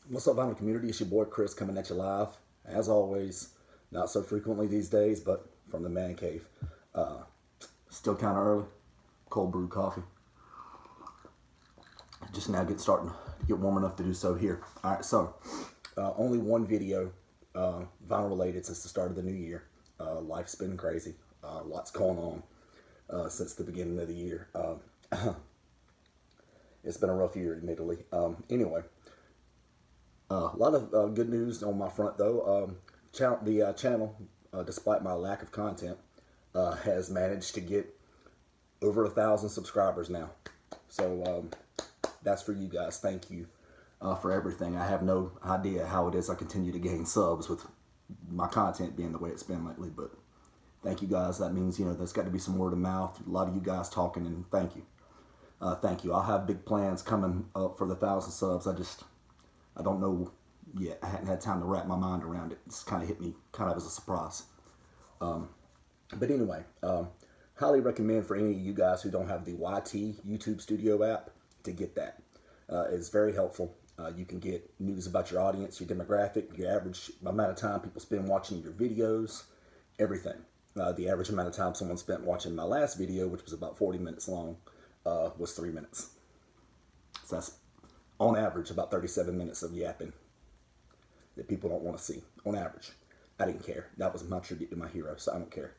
What's up, vinyl community? It's your boy Chris coming at you live. As always, not so frequently these days, but from the man cave. Uh, Still kind of early. Cold brew coffee. Just now starting to get warm enough to do so here. All right, so only one video, vinyl related, since the start of the new year. Life's been crazy. Lots going on since the beginning of the year. It's been a rough year, admittedly. Anyway. A lot of good news on my front, though. The channel, despite my lack of content, has managed to get over 1,000 subscribers now. So that's for you guys. Thank you for everything. I have no idea how it is I continue to gain subs with my content being the way it's been lately, but thank you guys. That means, there's got to be some word of mouth. A lot of you guys talking, and thank you. Thank you. I'll have big plans coming up for the 1,000 subs. I don't know yet. I hadn't had time to wrap my mind around it. It's kind of hit me kind of as a surprise. But anyway, highly recommend for any of you guys who don't have the YT YouTube Studio app to get that. It's very helpful. You can get news about your audience, your demographic, your average amount of time people spend watching your videos, everything. The average amount of time someone spent watching my last video, which was about 40 minutes long, was 3 minutes. So that's on average about 37 minutes of yapping that people don't want to see, on average. I didn't care. That was my tribute to my hero, so I don't care.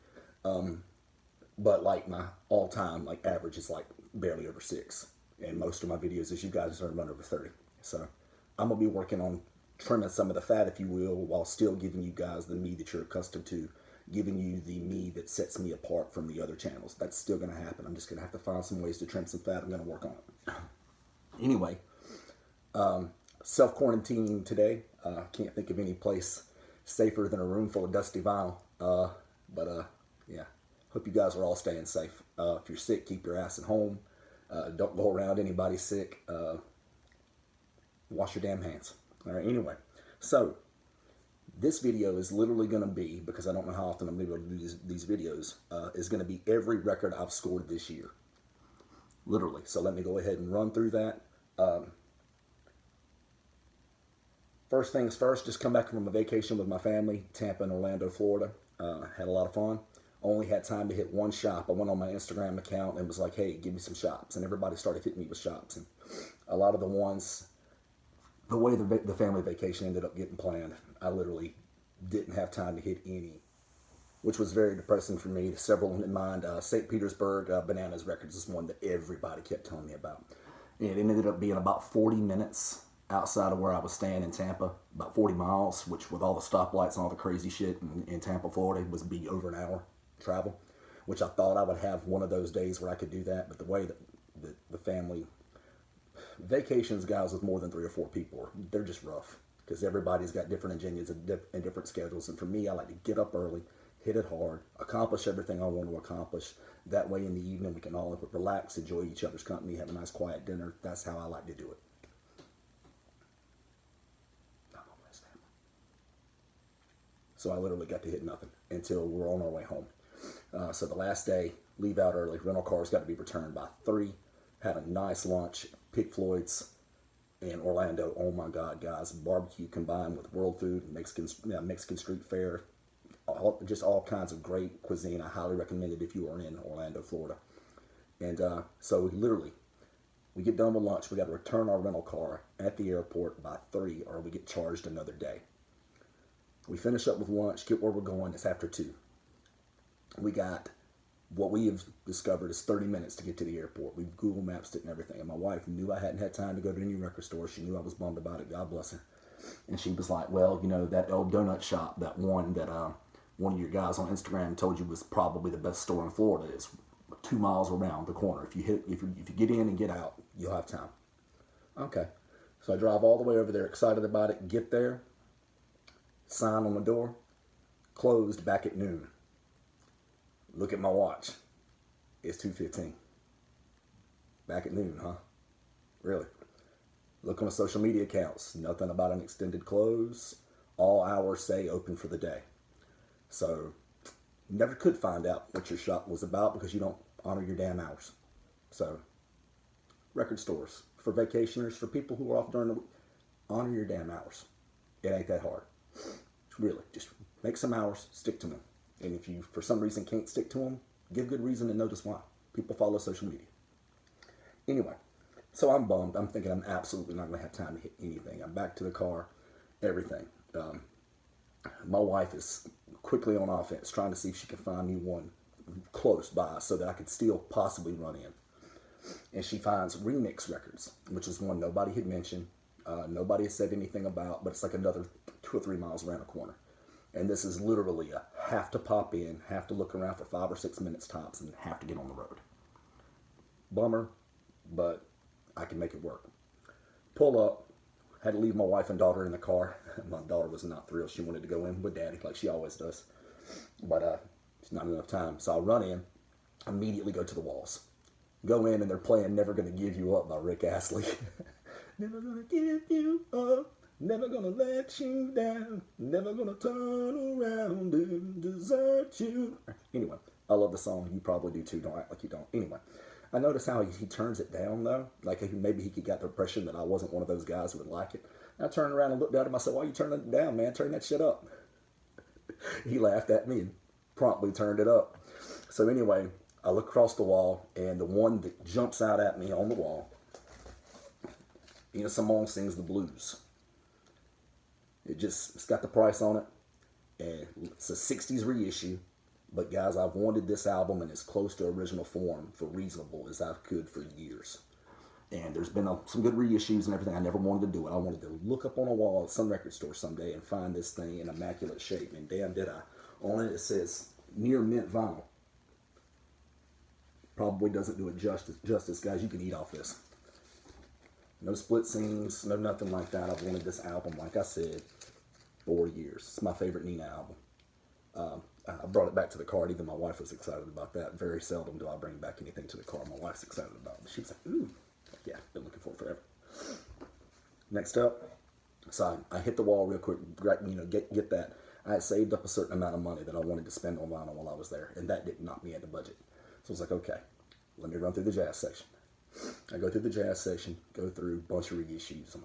But like my all-time average is barely over 6. And most of my videos, as you guys are run over 30. So I'm going to be working on trimming some of the fat, if you will, while still giving you guys the me that you're accustomed to, giving you the me that sets me apart from the other channels. That's still going to happen. I'm just going to have to find some ways to trim some fat. I'm going to work on it. Anyway, self-quarantining today. Can't think of any place safer than a room full of dusty vinyl. Yeah, hope you guys are all staying safe. If you're sick, keep your ass at home. Don't go around anybody sick. Wash your damn hands. All right, anyway. So, this video is literally going to be, because I don't know how often I'm able to do these videos, is going to be every record I've scored this year. Literally. So let me go ahead and run through that. First things first, just come back from a vacation with my family, Tampa and Orlando, Florida. Had a lot of fun. Only had time to hit one shop. I went on my Instagram account and was like, hey, give me some shops. And everybody started hitting me with shops. And a lot of the ones, the way the family vacation ended up getting planned, I literally didn't have time to hit any, which was very depressing for me. Several in mind. St. Petersburg Bananas Records is one that everybody kept telling me about. And it ended up being about 40 minutes outside of where I was staying in Tampa, about 40 miles, which with all the stoplights and all the crazy shit in Tampa, Florida, was be over an hour travel, which I thought I would have one of those days where I could do that. But the way that the family vacations, guys with more than 3 or 4 people, they're just rough because everybody's got different agendas and different schedules. And for me, I like to get up early, hit it hard, accomplish everything I want to accomplish. That way in the evening we can all relax, enjoy each other's company, have a nice quiet dinner. That's how I like to do it. So I literally got to hit nothing until we're on our way home. So the last day, leave out early. Rental cars got to be returned by 3. Had a nice lunch. Pig Floyd's in Orlando. Oh my God, guys. Barbecue combined with world food, Mexican street fare. Just all kinds of great cuisine. I highly recommend it if you are in Orlando, Florida. And so we get done with lunch. We got to return our rental car at the airport by 3 or we get charged another day. We finish up with lunch, get where we're going. It's after 2. We got what we have discovered is 30 minutes to get to the airport. We've Google Maps it and everything. And my wife knew I hadn't had time to go to any record store. She knew I was bummed about it. God bless her. And she was like, well, that old donut shop, that one that one of your guys on Instagram told you was probably the best store in Florida, is 2 miles around the corner. If you get in and get out, you'll have time. Okay. So I drive all the way over there, excited about it, get there. Sign on the door, closed back at noon. Look at my watch. It's 2:15. Back at noon, huh? Really? Look on the social media accounts. Nothing about an extended close. All hours say open for the day. So, never could find out what your shop was about because you don't honor your damn hours. So, record stores. For vacationers, for people who are off during the week, honor your damn hours. It ain't that hard. Really, just make some hours, stick to them. And if you, for some reason, can't stick to them, give good reason and notice why. People follow social media. Anyway, so I'm bummed. I'm thinking I'm absolutely not going to have time to hit anything. I'm back to the car, everything. My wife is quickly on offense, trying to see if she can find me one close by so that I could still possibly run in. And she finds Remix Records, which is one nobody had mentioned, nobody has said anything about, but it's like another 2 or 3 miles around the corner. And this is literally a have to pop in, have to look around for 5 or 6 minutes tops, and have to get on the road. Bummer, but I can make it work. Pull up, had to leave my wife and daughter in the car. My daughter was not thrilled. She wanted to go in with daddy like she always does. But it's not enough time. So I run in, immediately go to the walls. Go in and they're playing Never Gonna Give You Up by Rick Astley. Never gonna give you up. Never gonna let you down. Never gonna turn around and desert you. Anyway, I love the song. You probably do too. Don't act like you don't. Anyway, I notice how he turns it down though. Like maybe he got the impression that I wasn't one of those guys who would like it. And I turned around and looked at him. I said, "Why are you turning it down, man? Turn that shit up." He laughed at me and promptly turned it up. So anyway, I look across the wall, and the one that jumps out at me on the wall, Nina Simone Sings the Blues. It's got the price on it, and it's a 60s reissue. But guys, I've wanted this album in as close to original form for reasonable as I could for years. And there's been some good reissues and everything. I never wanted to do it. I wanted to look up on a wall at some record store someday and find this thing in immaculate shape. And damn did I. On it says near mint vinyl. Probably doesn't do it justice, guys. You can eat off this. No split seams, no nothing like that. I've wanted this album, like I said, 4 years. It's my favorite Nina album. I brought it back to the car. Even my wife was excited about that. Very seldom do I bring back anything to the car my wife's excited about. She was like, ooh. Yeah, been looking for it forever. Next up, so I hit the wall real quick, get that. I had saved up a certain amount of money that I wanted to spend on vinyl while I was there, and that didn't knock me out of budget. So I was like, okay, let me run through the jazz section. I go through the jazz section, go through a bunch of reissues. I'm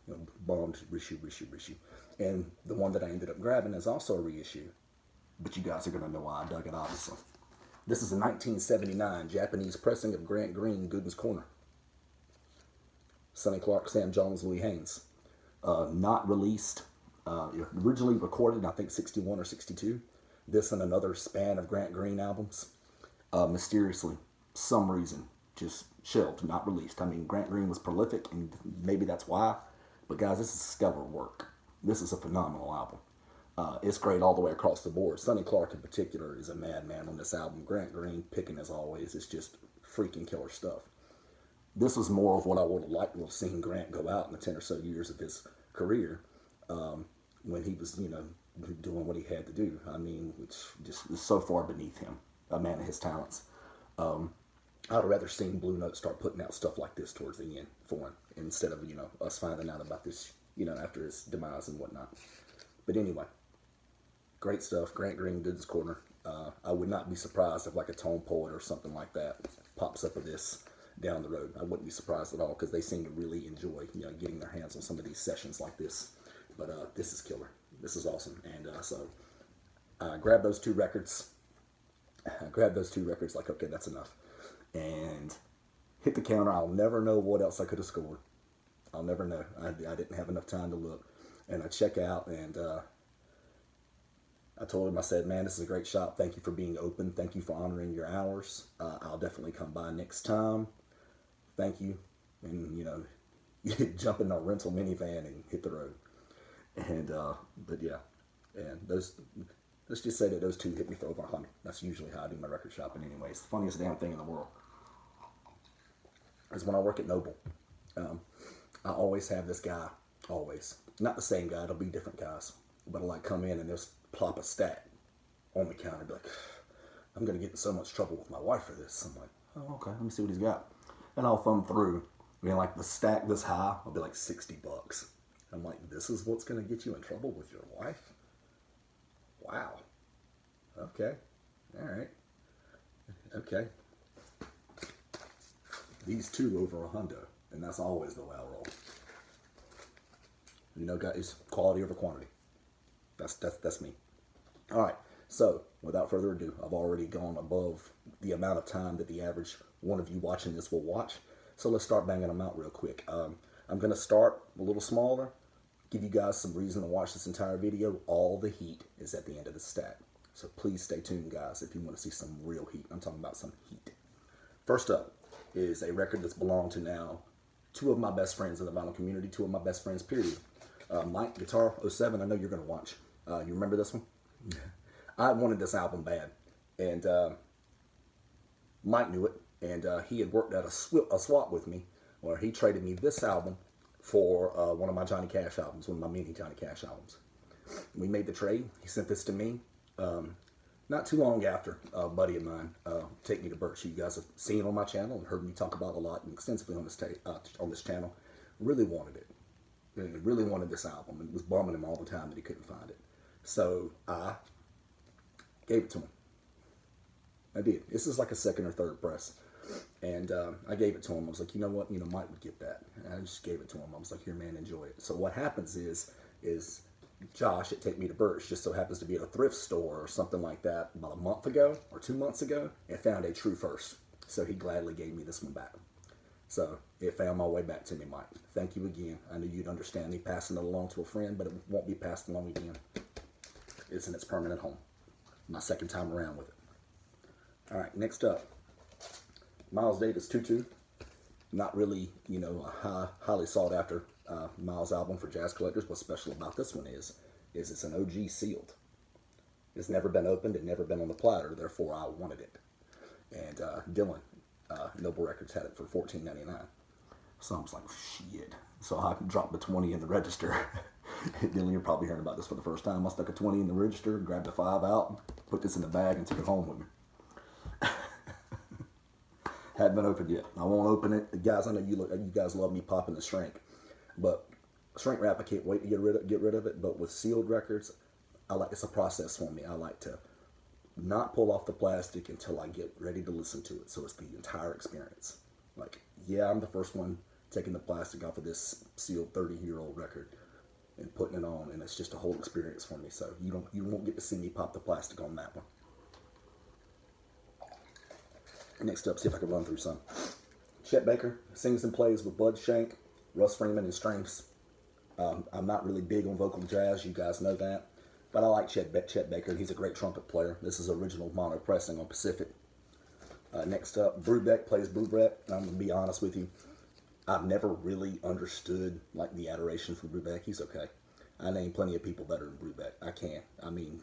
like, bombed, reissue. And the one that I ended up grabbing is also a reissue, but you guys are going to know why I dug it, obviously. This is a 1979 Japanese pressing of Grant Green, Gooden's Corner. Sonny Clark, Sam Jones, Lee Haynes. Not released. Originally recorded, I think, 61 or 62. This and another span of Grant Green albums. Mysteriously, some reason, just shelved, not released. I mean, Grant Green was prolific, and maybe that's why. But guys, this is stellar work. This is a phenomenal album. It's great all the way across the board. Sonny Clark in particular is a madman on this album. Grant Green, picking as always, it's just freaking killer stuff. This was more of what I would have liked to have seen Grant go out in the 10 or so years of his career when he was, doing what he had to do. I mean, which just was so far beneath him, a man of his talents. I'd rather seen Blue Note start putting out stuff like this towards the end for him instead of, us finding out about this, after his demise and whatnot. But anyway, great stuff. Grant Green, Gooden's Corner. I would not be surprised if like a Tone Poet or something like that pops up of this down the road. I wouldn't be surprised at all because they seem to really enjoy, getting their hands on some of these sessions like this. But this is killer. This is awesome. And so I grabbed those two records. Like, okay, that's enough. And hit the counter. I'll never know what else I could have scored. I'll never know. I didn't have enough time to look. And I check out, and I told him, I said, man, this is a great shop. Thank you for being open. Thank you for honoring your hours. I'll definitely come by next time. Thank you. And, jump in a rental minivan and hit the road. And, but yeah. And let's just say that those two hit me for over 100. That's usually how I do my record shopping anyway. It's the funniest damn thing in the world. Is when I work at Noble. I always have this guy, always. Not the same guy, it'll be different guys. But I'll come in and they'll plop a stack on the counter and be like, I'm going to get in so much trouble with my wife for this. I'm like, oh, okay, let me see what he's got. And I'll thumb through. Like the stack this high will be like $60. I'm like, this is what's going to get you in trouble with your wife? Wow. Okay. All right. Okay. These two over $100, and that's always the way I roll. You know, guys, quality over quantity. That's me. All right. So without further ado, I've already gone above the amount of time that the average one of you watching this will watch. So let's start banging them out real quick. I'm gonna start a little smaller, give you guys some reason to watch this entire video. All the heat is at the end of the stack. So please stay tuned, guys, if you want to see some real heat. I'm talking about some heat. First up is a record that's belonged to now two of my best friends in the vinyl community, two of my best friends, period. Mike, Guitar 07, I know you're going to watch. You remember this one? Yeah. I wanted this album bad, and Mike knew it, and he had worked out a swap with me where he traded me this album for one of my Johnny Cash albums, one of my mini Johnny Cash albums. We made the trade. He sent this to me. Not too long after, a buddy of mine, Take Me to Birch, you guys have seen on my channel and heard me talk about a lot and extensively on this channel, really wanted it. And really wanted this album, and it was bumming him all the time that he couldn't find it. So I gave it to him. I did. This is like a second or third press. And I gave it to him. I was like, you know what? Mike would get that. And I just gave it to him. I was like, here, man, enjoy it. So what happens is Josh at Take Me to Birch just so happens to be at a thrift store or something like that about a month ago or 2 months ago and found a true first. So he gladly gave me this one back. So it found my way back to me, Mike. Thank you again. I knew you'd understand me passing it along to a friend, but it won't be passed along again. It's in its permanent home. My second time around with it. All right, next up. Miles Davis 2-2. Not really, a highly sought after Miles album for jazz collectors. What's special about this one is it's an OG sealed. It's never been opened. It never been on the platter. Therefore, I wanted it. And Dylan, Noble Records, had it for $14.99. So I was like, shit. So I dropped the 20 in the register. Dylan, you're probably hearing about this for the first time. I stuck a 20 in the register, grabbed a 5 out, put this in the bag, and took it home with me. Hadn't been opened yet. I won't open it. Guys, I know you guys love me popping the shrink. But shrink wrap, I can't wait to get rid of it. But with sealed records, it's a process for me. I like to not pull off the plastic until I get ready to listen to it. So it's the entire experience. Like, yeah, I'm the first one taking the plastic off of this sealed 30-year-old record and putting it on, and it's just a whole experience for me. So you won't get to see me pop the plastic on that one. Next up, see if I can run through some. Chet Baker sings and plays with Bud Shank, Russ Freeman, and strings. I'm not really big on vocal jazz, you guys know that. But I like Chet Baker, and he's a great trumpet player. This is original mono pressing on Pacific. Next up, Brubeck plays Brubeck. I'm going to be honest with you. I've never really understood like the adoration for Brubeck. He's okay. I name plenty of people better than Brubeck. I can't. I mean,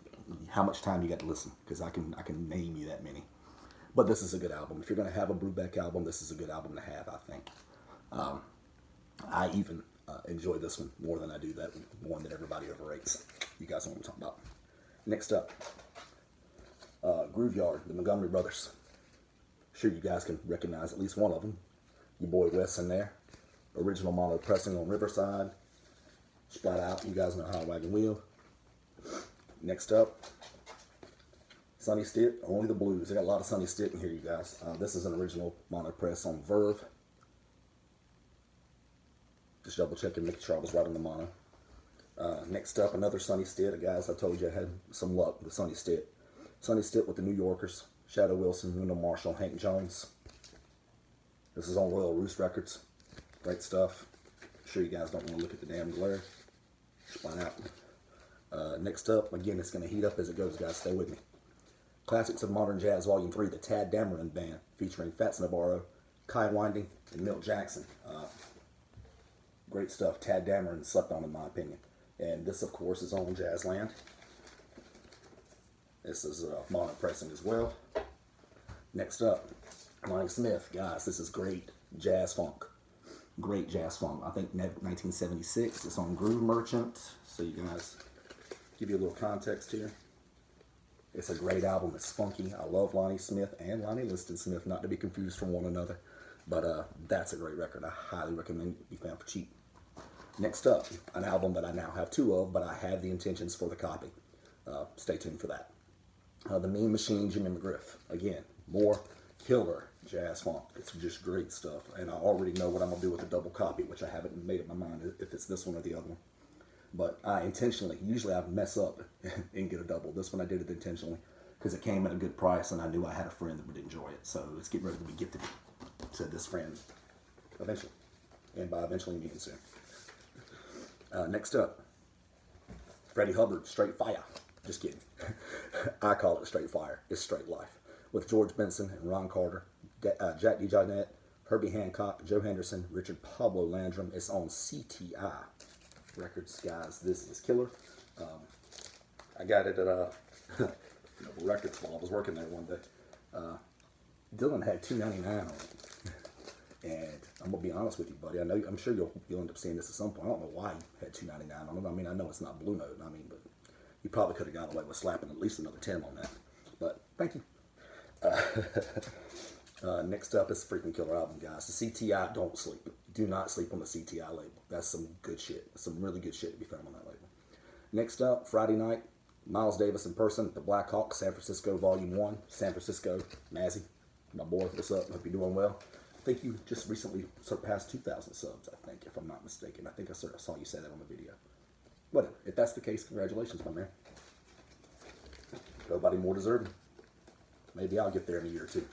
how much time you got to listen? Because I can name you that many. But this is a good album. If you're going to have a Brubeck album, this is a good album to have, I think. I even enjoy this one more than I do that one that everybody overrates. You guys know what I'm talking about. Next up, Grooveyard, the Montgomery Brothers. Sure you guys can recognize at least one of them. Your boy Wes in there. Original mono pressing on Riverside. Splat out, you guys know How Wagon Wheel. Next up, Sonny Stitt, Only the Blues. I got a lot of Sonny Stitt in here, you guys. This is an original mono press on Verve. Just double checking, making sure I was right on the mono. Next up, another Sonny Stitt. Guys, I told you I had some luck with Sonny Stitt. Sonny Stitt with the New Yorkers. Shadow Wilson, Wendell Marshall, Hank Jones. This is on Royal Roost Records. Great stuff. Sure you guys don't want to look at the damn glare. Spine out. Next up, again, it's going to heat up as it goes, guys. Stay with me. Classics of Modern Jazz, Volume 3, the Tad Dameron Band, featuring Fats Navarro, Kai Winding, and Milt Jackson. Great stuff. Tad Dameron slept on, in my opinion. And this, of course, is on Jazzland. This is mono pressing as well. Next up, Lonnie Smith. Guys, this is great jazz funk. Great jazz funk. I think 1976. It's on Groove Merchant. So you guys, give you a little context here. It's a great album. It's funky. I love Lonnie Smith and Lonnie Liston Smith, not to be confused from one another. But that's a great record. I highly recommend it be found for cheap. Next up, an album that I now have 2 of, but I have the intentions for the copy. Stay tuned for that. The Mean Machine, Jimmy McGriff. Again, more killer jazz funk. It's just great stuff. And I already know what I'm going to do with the double copy, which I haven't made up my mind if it's this one or the other one. But I intentionally, usually I mess up and get a double. This one I did it intentionally because it came at a good price and I knew I had a friend that would enjoy it. So it's getting ready to be gifted to this friend eventually. And by eventually, meaning soon. Next up, Freddie Hubbard, Straight Fire. Just kidding. I call it Straight Fire. It's Straight Life. With George Benson and Ron Carter, Jack DeJohnette, Herbie Hancock, Joe Henderson, Richard Pablo Landrum. It's on CTI Records, guys. This is killer. I got it at Records while I was working there one day. Dylan had $2.99 on it. And I'm gonna be honest with you, buddy. I'm sure you'll end up seeing this at some point. I don't know why he had $2.99 on it. I mean, I know it's not Blue Note. I mean, but you probably could have got away with slapping at least another 10 on that. But thank you. Next up is freaking killer album, guys. The CTI, don't sleep. Do not sleep on the CTI label. That's some good shit. Some really good shit to be found on that label. Next up, Friday night, Miles Davis in person, the Black Hawk, San Francisco, Volume 1. San Francisco, Mazzy, my boy, what's up? Hope you're doing well. I think you just recently surpassed 2,000 subs, I think, if I'm not mistaken. I think I saw you say that on the video. Whatever. If that's the case, congratulations, my man. Nobody more deserving. Maybe I'll get there in a year or two.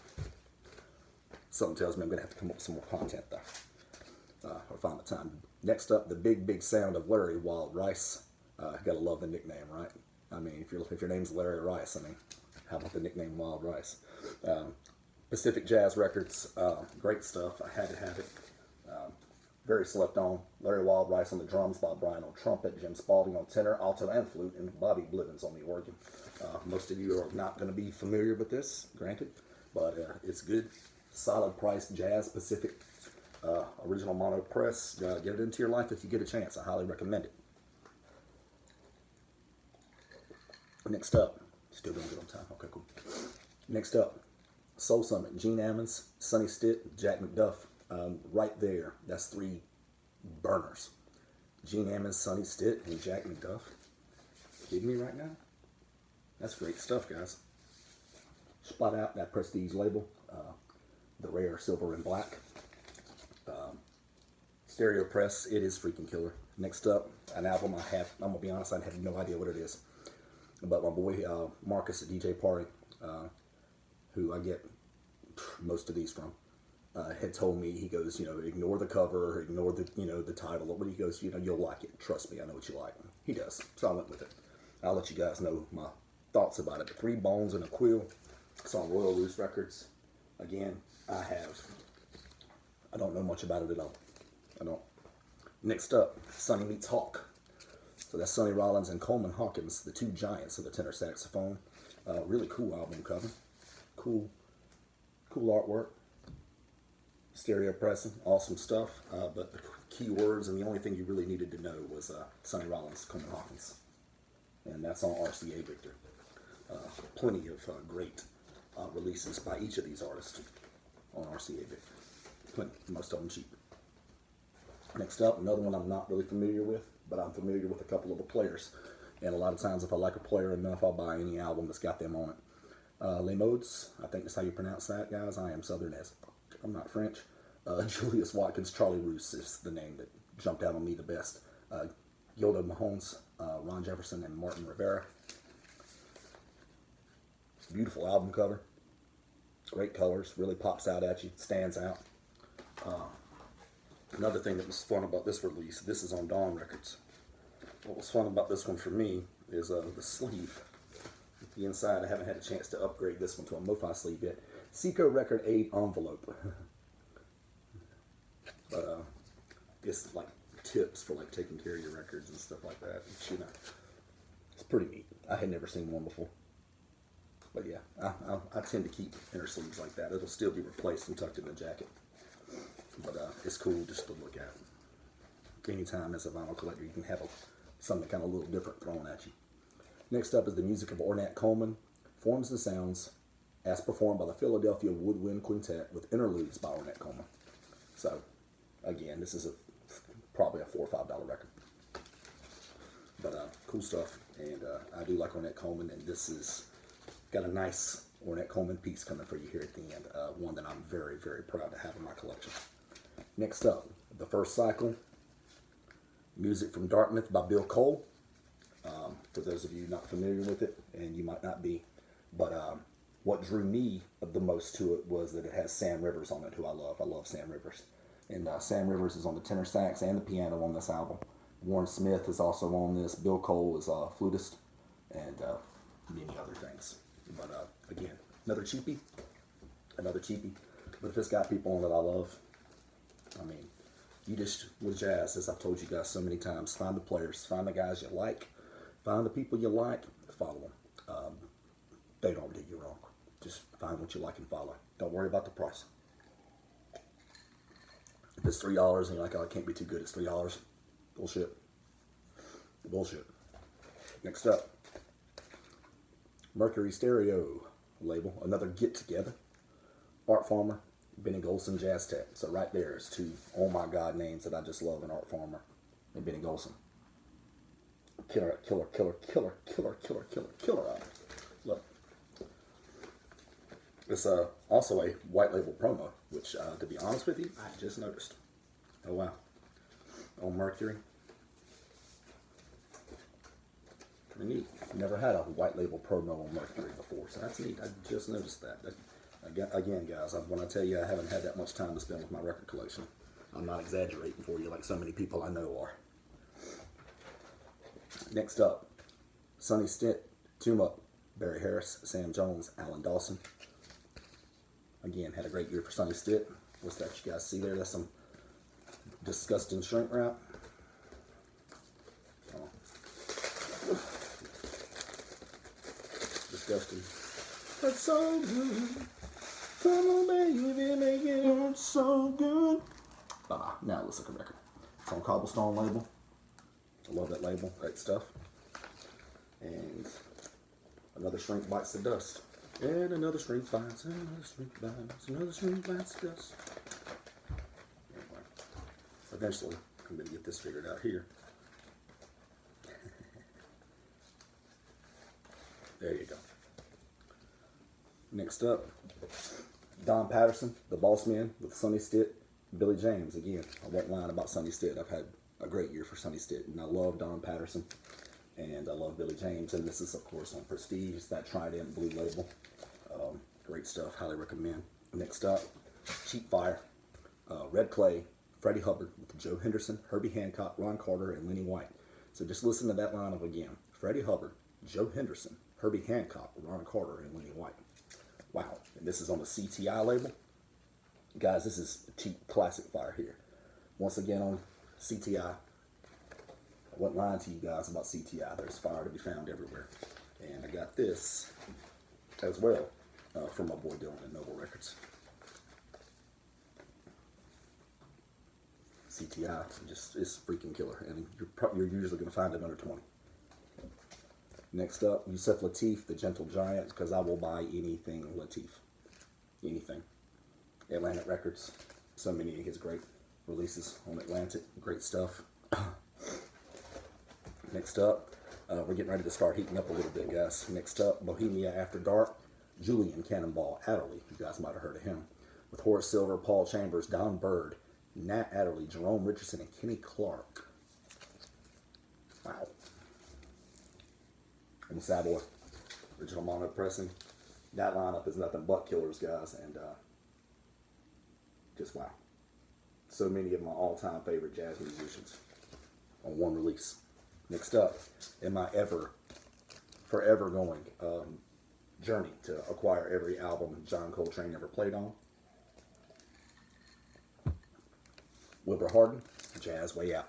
Something tells me I'm going to have to come up with some more content, though. Or find the time. Next up, the big sound of Larry Wild Rice. Gotta love the nickname, right? I mean, if your name's Larry Rice, I mean, how about the nickname Wild Rice? Pacific Jazz Records, great stuff. I had to have it. Very slept on. Larry Wild Rice on the drums, Bob Bryan on trumpet, Jim Spalding on tenor, alto, and flute, and Bobby Blivens on the organ. Most of you are not going to be familiar with this, granted, but it's good, solid priced jazz Pacific original mono press. Get it into your life if you get a chance. I highly recommend it. Next up, still doing good on time. Okay, cool. Next up, Soul Summit, Gene Ammons, Sonny Stitt, Jack McDuff. Right there, that's 3 burners. Gene Ammons, Sonny Stitt, and Jack McDuff. Kidding me right now? That's great stuff, guys. Spot out that prestige label, the rare silver and black. Stereo press, it is freaking killer. Next up, an album I'm gonna be honest, I have no idea what it is. But my boy Marcus at DJ Party, who I get most of these from, had told me, he goes, ignore the cover, ignore the, the title, but he goes, you'll like it. Trust me, I know what you like. He does, so I went with it. I'll let you guys know my thoughts about it. 3 Bones and a Quill. It's on Royal Roost Records. Again, I don't know much about it at all. I don't. Next up, Sonny Meets Hawk. So that's Sonny Rollins and Coleman Hawkins, the 2 giants of the tenor saxophone. Really cool album cover. Cool artwork. Stereo pressing, awesome stuff. But the key words and the only thing you really needed to know was Sonny Rollins, Coleman Hawkins. And that's on RCA Victor. Plenty of great releases by each of these artists on RCA Victor. Plenty, most of them cheap. Next up, another one I'm not really familiar with, but I'm familiar with a couple of the players. And a lot of times if I like a player enough, I'll buy any album that's got them on it. Les Modes, I think that's how you pronounce that, guys. I am Southern as fuck. I'm not French. Julius Watkins, Charlie Roos is the name that jumped out on me the best. Gilda Mahomes, Ron Jefferson, and Martin Rivera. Beautiful album cover. Great colors. Really pops out at you. Stands out. Another thing that was fun about this release, this is on Dawn Records. What was fun about this one for me is the sleeve. The inside, I haven't had a chance to upgrade this one to a MoFi sleeve yet. Seco Record 8 envelope. But it's like tips for like taking care of your records and stuff like that. It's pretty neat. I had never seen one before. But yeah, I tend to keep inner sleeves like that. It'll still be replaced and tucked in the jacket. But it's cool just to look at. Anytime as a vinyl collector, you can have something kind of a little different thrown at you. Next up is the music of Ornette Coleman, Forms and Sounds, as performed by the Philadelphia Woodwind Quintet with interludes by Ornette Coleman. So, again, this is probably a $4 or $5 record. But cool stuff, and I do like Ornette Coleman, and this is got a nice Ornette Coleman piece coming for you here at the end. One that I'm very, very proud to have in my collection. Next up, the first cycle, Music from Dartmouth by Bill Cole. For those of you not familiar with it, and you might not be, but what drew me the most to it was that it has Sam Rivers on it, who I love. I love Sam Rivers. And Sam Rivers is on the tenor sax and the piano on this album. Warren Smith is also on this. Bill Cole is a flutist, and many other things. But again, another cheapie. But if it's got people on that I love, I mean, you just, with jazz, as I've told you guys so many times, find the players, find the guys you like, find the people you like, follow them. They don't do you wrong. Just find what you like and follow. Don't worry about the price. If it's $3 and you're like, oh, it can't be too good, it's $3. Bullshit. Bullshit. Next up, Mercury Stereo label, another get together. Art Farmer, Benny Golson, Jazz Tech. So right there is two, oh my God, names that I just love in Art Farmer and Benny Golson. Killer album. Look. It's also a white label promo, which, to be honest with you, I just noticed. Oh, wow. On Mercury. Pretty neat. Never had a white label promo on Mercury before, so that's neat. I just noticed that. Again, guys, when I tell you I haven't had that much time to spend with my record collection, I'm not exaggerating for you like so many people I know are. Next up, Sonny Stitt, Tune Up, Barry Harris, Sam Jones, Alan Dawson. Again, had a great year for Sonny Stitt. What's that you guys see there? That's some disgusting shrink wrap. Oh. Disgusting. That's so good. Come on, baby, make it so good. Now let's look at the record. It's on Cobblestone label. I love that label. Great stuff. And another shrink bites the dust. And another shrink bites, another shrink bites, another shrink bites the dust. Anyway, eventually, I'm going to get this figured out here. There you go. Next up, Don Patterson, The Boss Man with Sonny Stitt, Billy James. Again, I won't lie about Sonny Stitt. I've had a great year for Sonny Stitt, and I love Don Patterson, and I love Billy James, and this is, of course, on Prestige, that Trident Blue label. Great stuff, highly recommend. Next up, Cheap Fire, Red Clay, Freddie Hubbard with Joe Henderson, Herbie Hancock, Ron Carter, and Lenny White. So just listen to that lineup again. Freddie Hubbard, Joe Henderson, Herbie Hancock, Ron Carter, and Lenny White. Wow, and this is on the CTI label. Guys, this is a cheap classic fire here. Once again on CTI. I wasn't lying to you guys about CTI. There's fire to be found everywhere. And I got this as well from my boy Dylan at Noble Records. CTI, just it's freaking killer. And you're usually going to find it under 20. Next up, Yusef Lateef, The Gentle Giant, because I will buy anything Lateef. Anything. Atlantic Records. So many of his great releases on Atlantic. Great stuff. Next up, we're getting ready to start heating up a little bit, guys. Next up, Bohemia After Dark, Julian Cannonball Adderley. You guys might have heard of him. With Horace Silver, Paul Chambers, Don Bird, Nat Adderley, Jerome Richardson, and Kenny Clark. Wow. And Savoy, original mono pressing. That lineup is nothing but killers, guys, and just wow. So many of my all-time favorite jazz musicians on one release. Next up, in my forever going journey to acquire every album John Coltrane ever played on. Wilbur Hardin, Jazz Way Out.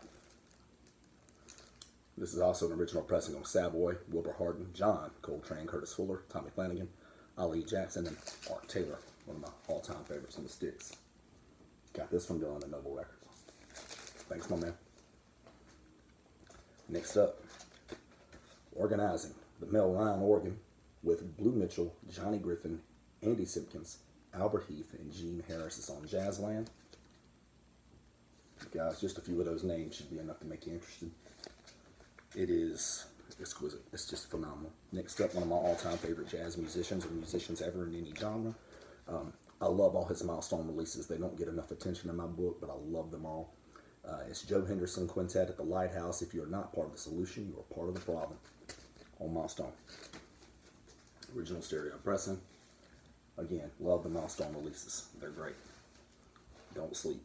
This is also an original pressing on Savoy, Wilbur Hardin, John Coltrane, Curtis Fuller, Tommy Flanagan, Ali Jackson, and Art Taylor, one of my all-time favorites on the sticks. Got this from Dylan at Noble Records. Thanks, my man. Next up, Organizing, the Mel Ryan organ with Blue Mitchell, Johnny Griffin, Andy Simpkins, Albert Heath, and Gene Harris is on Jazzland. Guys, just a few of those names should be enough to make you interested. It is exquisite. It's just phenomenal. Next up, one of my all-time favorite jazz musicians or musicians ever in any genre. I love all his milestone releases. They don't get enough attention in my book, but I love them all. It's Joe Henderson Quintet at the Lighthouse. If you're not part of the solution, you are part of the problem. On Milestone. Original stereo pressing. Again, love the Milestone releases. They're great. Don't sleep.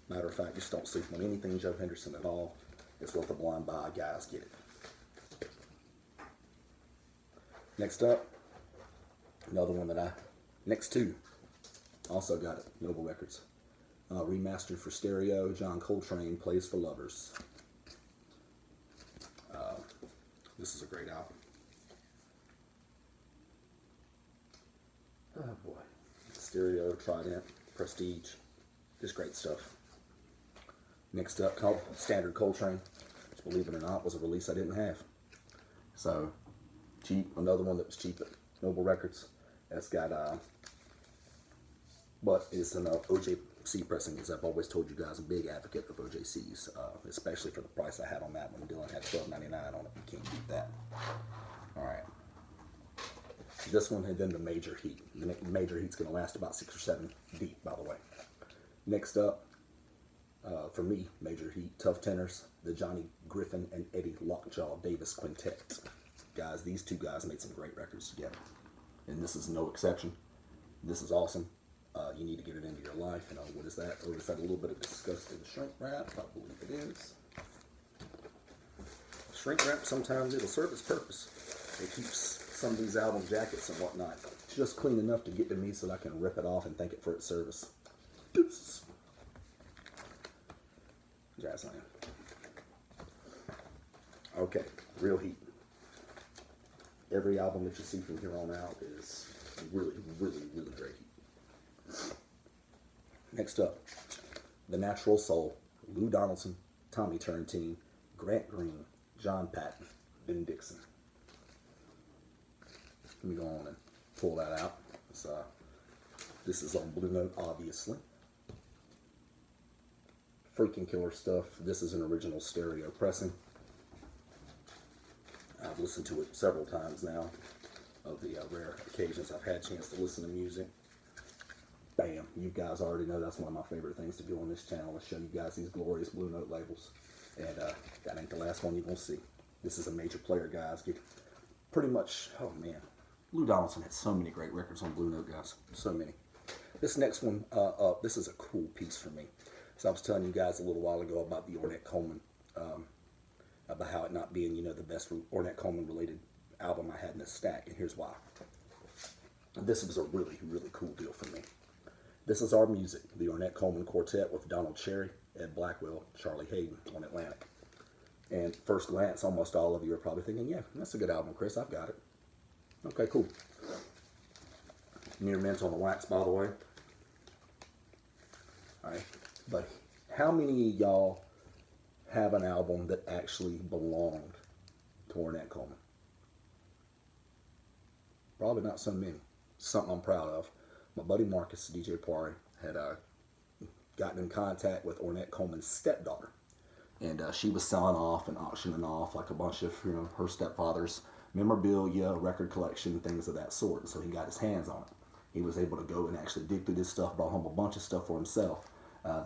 Matter of fact, just don't sleep on anything Joe Henderson at all. It's worth a blind buy. Guys, get it. Next up, another one that next two, also got it. Noble Records. Remastered for stereo. John Coltrane Plays for Lovers. This is a great album. Oh boy. Stereo, Trident, Prestige. Just great stuff. Next up, Standard Coltrane. Which, believe it or not, was a release I didn't have. So, cheap. Another one that was cheap at Noble Records. That's got, but it's an OJC pressing. As I've always told you guys, I'm a big advocate of OJCs, especially for the price I had on that one. Dylan had $12.99 on it. You can't beat that. All right. This one had been the Major Heat. The Major Heat's going to last about 6 or 7 deep, by the way. Next up, for me, Major Heat, Tough Tenors, the Johnny Griffin and Eddie Lockjaw Davis Quintet. Guys, these two guys made some great records together. And this is no exception. This is awesome. You need to get it into your life. You know, what is that? Or is that a little bit of disgusting shrink wrap? I believe it is. Shrink wrap, sometimes it'll serve its purpose. It keeps some of these album jackets and whatnot just clean enough to get to me so that I can rip it off and thank it for its service. Deuces. Jazz line. Okay, real heat. Every album that you see from here on out is really, really, really great heat. Next up, The Natural Soul, Lou Donaldson, Tommy Turrentine, Grant Green, John Patton, Ben Dixon. Let me go on and pull that out. This is on Blue Note, obviously. Freaking killer stuff. This is an original stereo pressing. I've listened to it several times now, of the rare occasions I've had a chance to listen to music. Bam, you guys already know that's one of my favorite things to do on this channel, is show you guys these glorious Blue Note labels. And that ain't the last one you're going to see. This is a major player, guys. Get pretty much, oh man. Lou Donaldson had so many great records on Blue Note, guys. So many. This next one, this is a cool piece for me. So I was telling you guys a little while ago about the Ornette Coleman, about how it not being, you know, the best Ornette Coleman related album I had in this stack, and here's why. This was a really, really cool deal for me. This is Our Music, the Ornette Coleman Quartet with Donald Cherry, Ed Blackwell, Charlie Hayden on Atlantic. And first glance, almost all of you are probably thinking, yeah, that's a good album, Chris, I've got it. Okay, cool. Near mint on the wax, by the way. All right, but how many of y'all have an album that actually belonged to Ornette Coleman? Probably not so many. Something I'm proud of. My buddy Marcus, DJ Poiré, had gotten in contact with Ornette Coleman's stepdaughter. And she was selling off and auctioning off like a bunch of, you know, her stepfather's memorabilia, record collection, things of that sort. And so he got his hands on it. He was able to go and actually dig through this stuff, brought home a bunch of stuff for himself.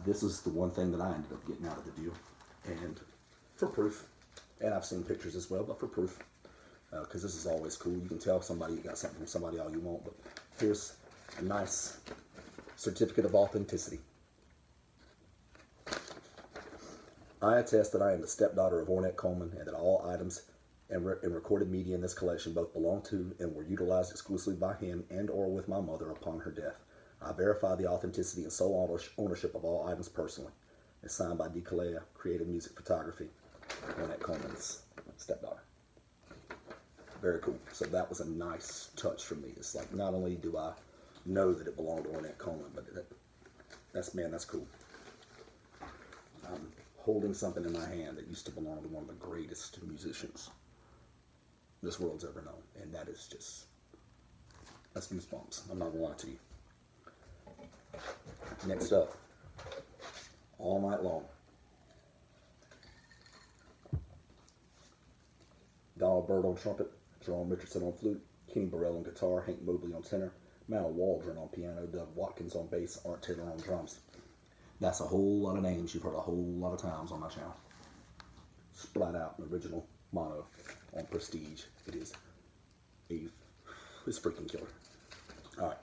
This is the one thing that I ended up getting out of the deal. And for proof, and I've seen pictures as well, but for proof, because this is always cool. You can tell somebody you got something from somebody all you want, but here's a nice certificate of authenticity. I attest that I am the stepdaughter of Ornette Coleman, and that all items and recorded media in this collection both belong to and were utilized exclusively by him and or with my mother upon her death. I verify the authenticity and sole ownership of all items personally. It's signed by D. Kalea, Creative Music Photography, Ornette Coleman's stepdaughter. Very cool. So that was a nice touch for me. It's like, not only do I know that it belonged to Ornette Coleman, but that's cool. I'm holding something in my hand that used to belong to one of the greatest musicians this world's ever known. And that is just, that's goosebumps. I'm not gonna lie to you. Next up, All Night Long. Donald Byrd on trumpet, Jerome Richardson on flute, Kenny Burrell on guitar, Hank Mobley on tenor, Mal Waldron on piano, Doug Watkins on bass, Art Taylor on drums. That's a whole lot of names you've heard a whole lot of times on my channel. Splat out an original mono on Prestige. It is it's freaking killer. All right,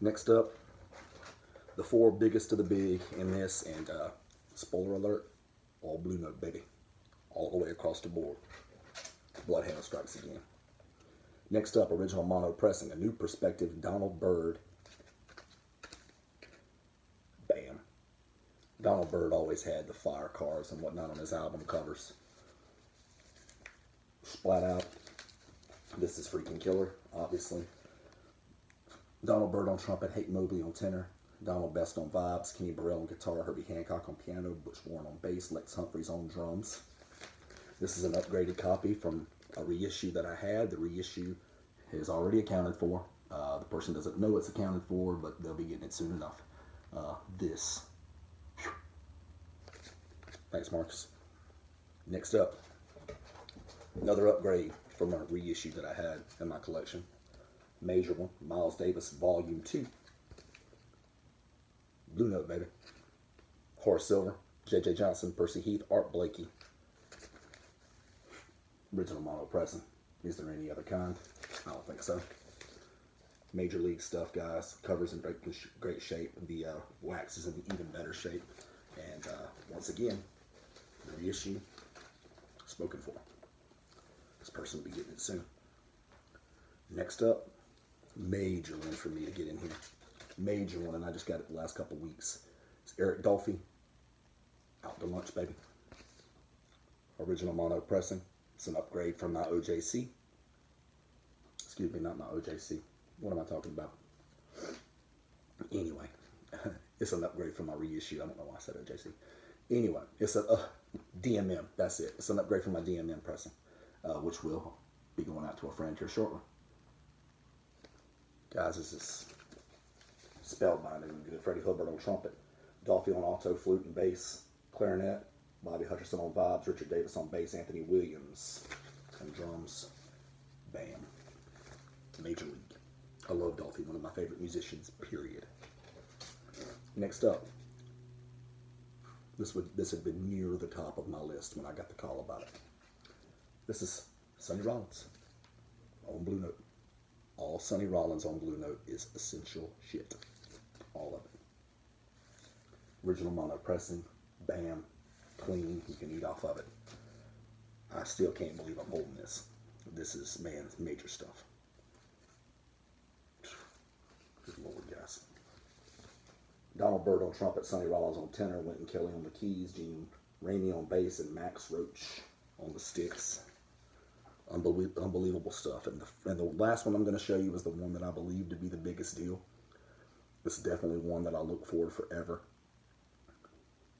next up, the four biggest of the big in this, and spoiler alert, all Blue Note, baby, all the way across the board. Bloodhound strikes again. Next up, original mono pressing, a new perspective, Donald Byrd. Bam. Donald Byrd always had the fire cars and whatnot on his album covers. Splat out. This is freaking killer, obviously. Donald Byrd on trumpet, Hank Mobley on tenor, Donald Best on vibes, Kenny Burrell on guitar, Herbie Hancock on piano, Butch Warren on bass, Lex Humphreys on drums. This is an upgraded copy from a reissue that I had. The reissue is already accounted for. The person doesn't know it's accounted for, but they'll be getting it soon enough. This. Thanks, Marcus. Next up, another upgrade from a reissue that I had in my collection. Major one, Miles Davis, Volume 2. Blue Note, baby. Horace Silver, J.J. Johnson, Percy Heath, Art Blakey. Original mono pressing. Is there any other kind? I don't think so. Major league stuff, guys. Cover's in great shape. The wax is in even better shape. And once again, the reissue, spoken for. This person will be getting it soon. Next up, major one for me to get in here. Major one, and I just got it the last couple weeks. It's Eric Dolphy, Out to Lunch, baby. Original mono pressing. It's an upgrade from my OJC. Excuse me, not my OJC. What am I talking about? Anyway, it's an upgrade from my reissue. I don't know why I said OJC. Anyway, it's a DMM. That's it. It's an upgrade from my DMM pressing, which will be going out to a friend here shortly. Guys, this is spellbinding and good. Freddie Hubbard on trumpet, Dolphy on alto, flute and bass, clarinet, Bobby Hutcherson on vibes, Richard Davis on bass, Anthony Williams on drums. Bam. Major league. I love Dolphy, one of my favorite musicians, period. Next up, this had been near the top of my list when I got the call about it. This is Sonny Rollins on Blue Note. All Sonny Rollins on Blue Note is essential shit. All of it. Original mono pressing, bam, clean, you can eat off of it. I still can't believe I'm holding this. This is, man, major stuff. Good Lord, guys. Donald Byrd on trumpet, Sonny Rollins on tenor, Wynton Kelly on the keys, Gene Ramey on bass, and Max Roach on the sticks. Unbelievable stuff. And the last one I'm going to show you is the one that I believe to be the biggest deal. It's definitely one that I look forward forever.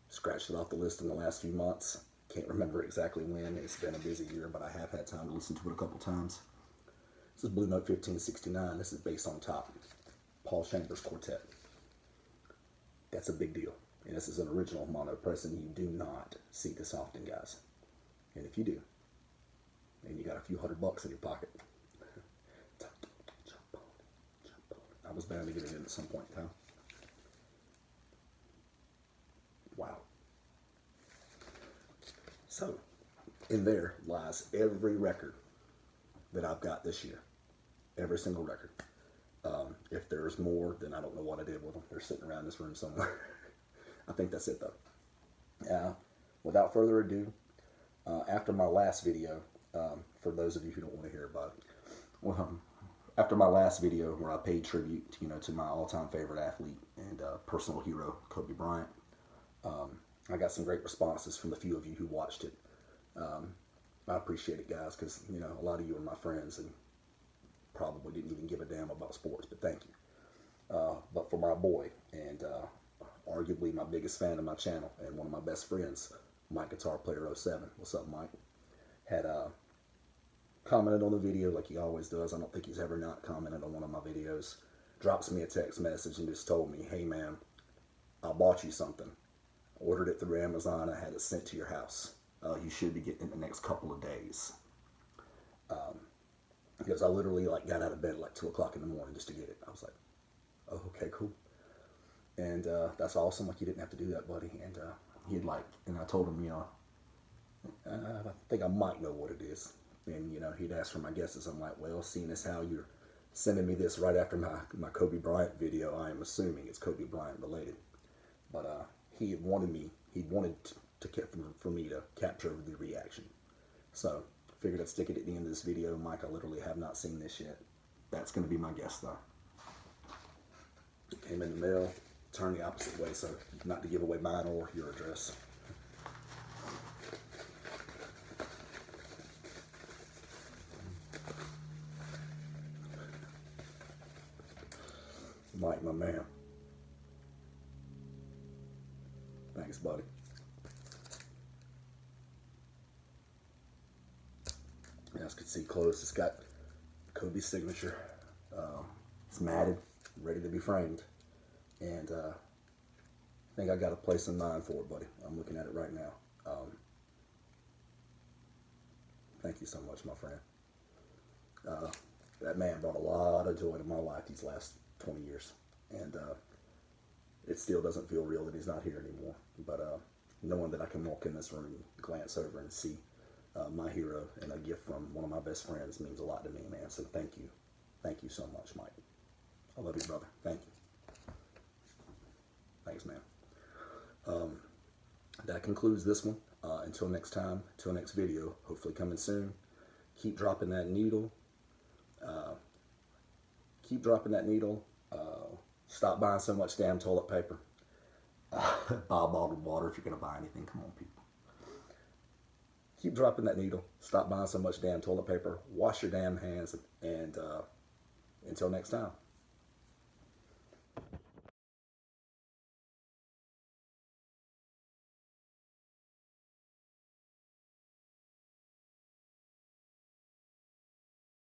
Scratched it off the list in the last few months. Can't remember exactly when. It's been a busy year, but I have had time to listen to it a couple times. This is Blue Note 1569. This is based on top. Paul Chambers Quartet. That's a big deal. And this is an original mono pressing. You do not see this often, guys. And if you do, and you got a few $100 in your pocket, I was bound to get it in at some point in time. Wow. So, in there lies every record that I've got this year. Every single record. If there's more, then I don't know what I did with them. They're sitting around this room somewhere. I think that's it, though. Without further ado, after my last video, for those of you who don't want to hear about it, after my last video where I paid tribute, to my all-time favorite athlete and personal hero, Kobe Bryant, I got some great responses from the few of you who watched it. I appreciate it, guys, because a lot of you are my friends and probably didn't even give a damn about sports, but thank you. But for my boy and arguably my biggest fan of my channel and one of my best friends, Mike Guitar Player 07. What's up, Mike? Had commented on the video like he always does. I don't think he's ever not commented on one of my videos. Drops me a text message and just told me, hey man, I bought you something. Ordered it through Amazon. I had it sent to your house. You should be getting it in the next couple of days. Because I literally got out of bed at 2 o'clock in the morning just to get it. I was like, oh, okay, cool. And that's awesome. Like, you didn't have to do that, buddy. And he'd like, and I told him, I think I might know what it is. And, he'd ask for my guesses. I'm like, well, seeing as how you're sending me this right after my Kobe Bryant video, I am assuming it's Kobe Bryant related. But he wanted for me to capture the reaction. So figured I'd stick it at the end of this video. Mike, I literally have not seen this yet. That's going to be my guess, though. It came in the mail. Turn the opposite way, so not to give away mine or your address. Mike, my man. Thanks, buddy. As you can see close, it's got Kobe's signature. It's matted, ready to be framed. And I think I got a place in mind for it, buddy. I'm looking at it right now. Thank you so much, my friend. That man brought a lot of joy to my life these last 20 years. And it still doesn't feel real that he's not here anymore. But knowing that I can walk in this room, glance over and see my hero and a gift from one of my best friends means a lot to me, man. So thank you. Thank you so much, Mike. I love you, brother. Thank you. Thanks, man. That concludes this one. Until next time, until next video, hopefully coming soon. Keep dropping that needle. Keep dropping that needle. Stop buying so much damn toilet paper. Buy a bottle of water if you're going to buy anything. Come on, people. Keep dropping that needle. Stop buying so much damn toilet paper. Wash your damn hands. And until next time.